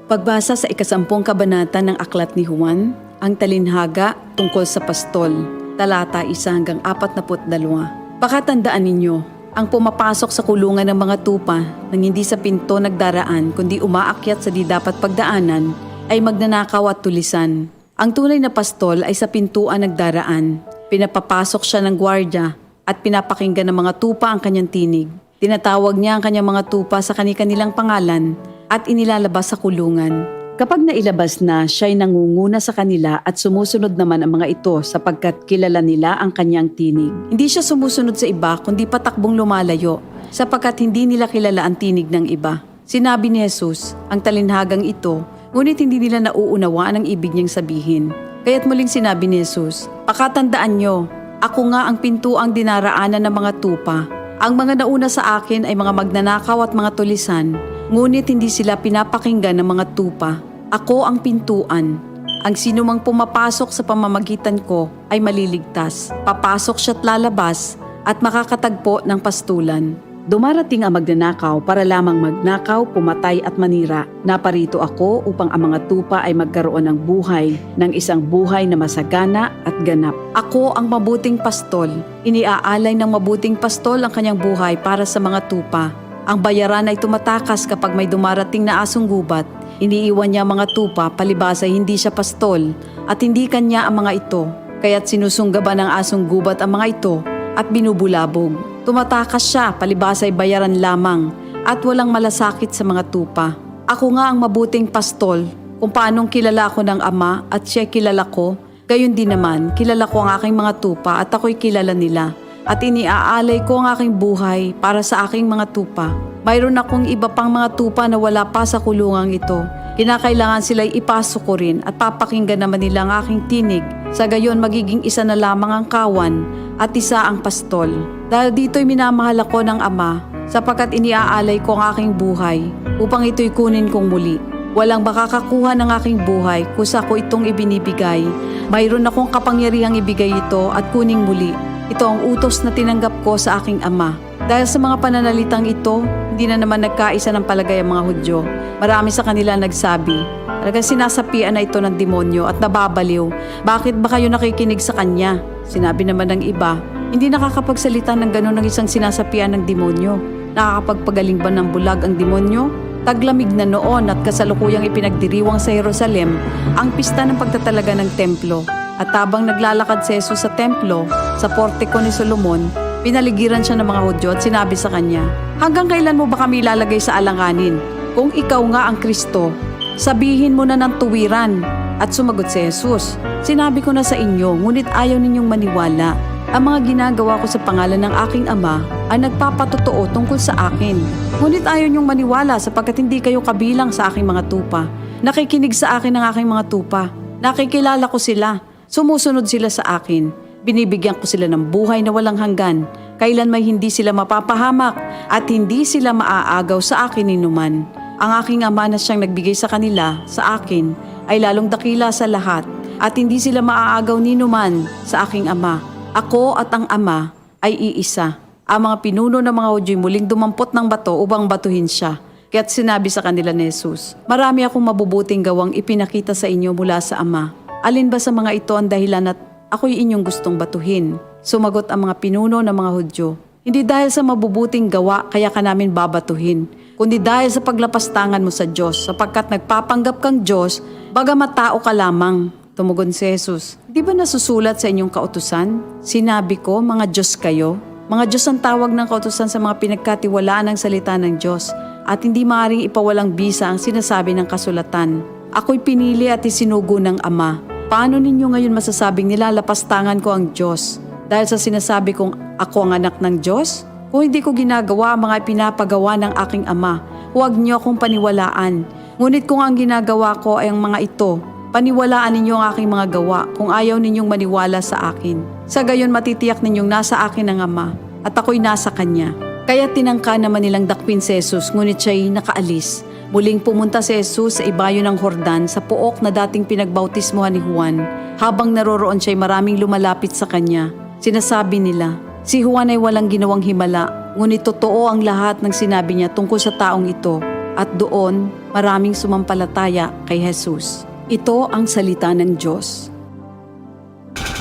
Pagbasa sa 10 kabanata ng Aklat ni Juan, ang talinhaga tungkol sa pastol, talata 1 hanggang 42. Pakatandaan ninyo, ang pumapasok sa kulungan ng mga tupa nang hindi sa pinto nagdaraan kundi umaakyat sa di dapat pagdaanan ay magnanakaw at tulisan. Ang tunay na pastol ay sa pintuan nagdaraan. Pinapapasok siya ng gwardya at pinapakinggan ng mga tupa ang kanyang tinig. Tinatawag niya ang kanyang mga tupa sa kanilang pangalan at inilalabas sa kulungan. Kapag nailabas na, siya'y nangunguna sa kanila at sumusunod naman ang mga ito sapagkat kilala nila ang kanyang tinig. Hindi siya sumusunod sa iba kundi patakbong lumalayo sapagkat hindi nila kilala ang tinig ng iba. Sinabi ni Jesus, ang talinhagang ito, ngunit hindi nila nauunawaan ang ibig niyang sabihin. Kaya't muling sinabi ni Jesus, pakatandaan nyo, ako nga ang pintuang dinaraanan ng mga tupa. Ang mga nauna sa akin ay mga magnanakaw at mga tulisan, ngunit hindi sila pinapakinggan ng mga tupa. Ako ang pintuan. Ang sinumang pumapasok sa pamamagitan ko ay maliligtas. Papasok siya't lalabas at makakatagpo ng pastulan. Dumarating ang magnanakaw para lamang magnakaw, pumatay at manira. Naparito ako upang ang mga tupa ay magkaroon ng buhay, ng isang buhay na masagana at ganap. Ako ang mabuting pastol. Iniaalay ng mabuting pastol ang kanyang buhay para sa mga tupa. Ang bayaran ay tumatakas kapag may dumarating na asong gubat. Iniiwan niya ang mga tupa palibhas ay hindi siya pastol at hindi kanya ang mga ito. Kaya't sinusunggaban ng asong gubat ang mga ito at binubulabog. Tumatakas siya palibhas ay bayaran lamang at walang malasakit sa mga tupa. Ako nga ang mabuting pastol. Kung paanong kilala ako ng Ama at siya kilala ko, gayon din naman kilala ko ang aking mga tupa at ako'y kilala nila. At iniaalay ko ang aking buhay para sa aking mga tupa. Mayroon akong iba pang mga tupa na wala pa sa kulungang ito. Kinakailangan sila'y ipasok ko rin at papakinggan naman nila ang aking tinig. Sa gayon magiging isa na lamang ang kawan at isa ang pastol. Dahil dito'y minamahal ako ng Ama sapagkat iniaalay ko ang aking buhay upang ito'y kunin kong muli. Walang makakakuha ng aking buhay kusa ko itong ibinibigay. Mayroon akong kapangyarihang ibigay ito at kuning muli. Ito ang utos na tinanggap ko sa aking Ama. Dahil sa mga pananalitang ito, hindi na naman nagkaisa ng palagay ang mga Hudyo. Marami sa kanila nagsabi, talagang sinasapian na ito ng demonyo at nababaliw. Bakit ba kayo nakikinig sa kanya? Sinabi naman ng iba, hindi nakakapagsalita ng gano'n ng isang sinasapian ng demonyo. Nakakapagpagaling ba ng bulag ang demonyo? Taglamig na noon at kasalukuyang ipinagdiriwang sa Jerusalem ang pista ng pagtatalaga ng templo. At habang naglalakad si Jesus sa templo, sa portiko ni Solomon, pinaligiran siya ng mga Hudyo at sinabi sa kanya, hanggang kailan mo ba kami ilalagay sa alanganin? Kung ikaw nga ang Kristo, sabihin mo na ng tuwiran. At sumagot si Jesus, sinabi ko na sa inyo, ngunit ayaw ninyong maniwala. Ang mga ginagawa ko sa pangalan ng aking Ama ay nagpapatotoo tungkol sa akin. Ngunit ayaw ninyong maniwala sapagkat hindi kayo kabilang sa aking mga tupa. Nakikinig sa akin ang aking mga tupa. Nakikilala ko sila. Sumusunod sila sa akin. Binibigyan ko sila ng buhay na walang hanggan. Kailan may hindi sila mapapahamak at hindi sila maaagaw sa akin ninuman. Ang aking Ama na siyang nagbigay sa kanila, sa akin, ay lalong dakila sa lahat at hindi sila maaagaw ninuman sa aking Ama. Ako at ang Ama ay iisa. Ang mga pinuno ng mga Hudyo muling dumampot ng bato upang batuhin siya. Kaya't sinabi sa kanila ni Jesus, marami akong mabubuting gawang ipinakita sa inyo mula sa Ama. Alin ba sa mga ito ang dahilan at ako'y inyong gustong batuhin? Sumagot ang mga pinuno ng mga Hudyo, hindi dahil sa mabubuting gawa kaya ka namin babatuhin, kundi dahil sa paglapastangan mo sa Diyos, sapagkat nagpapanggap kang Diyos, bagamat tao ka lamang. Tumugon si Jesus, di ba nasusulat sa inyong kautusan? Sinabi ko, mga Diyos kayo. Mga Diyos ang tawag ng kautusan sa mga pinagkatiwalaan ng salita ng Diyos, at hindi maaaring ipawalang bisa ang sinasabi ng kasulatan. Ako'y pinili at isinugo ng Ama. Paano ninyo ngayon masasabing nilalapastangan ko ang Diyos? Dahil sa sinasabi kong ako ang anak ng Diyos? Kung hindi ko ginagawa ang mga pinapagawa ng aking Ama, huwag niyo akong paniwalaan. Ngunit kung ang ginagawa ko ay ang mga ito, paniwalaan ninyo ang aking mga gawa kung ayaw ninyong maniwala sa akin. Sa gayon matitiyak ninyong nasa akin ang Ama at ako'y nasa Kanya. Kaya tinangka naman nilang dakpin si Jesus, ngunit siya'y nakaalis. Muling pumunta si Jesus sa ibayo ng Jordan sa pook na dating pinagbautismohan ni Juan. Habang naroroon siya'y maraming lumalapit sa kanya. Sinasabi nila, si Juan ay walang ginawang himala, ngunit totoo ang lahat ng sinabi niya tungkol sa taong ito. at doon maraming sumampalataya kay Jesus. Ito ang salita ng Diyos.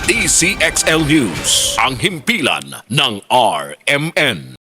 DCXL News, ang himpilan ng RMN.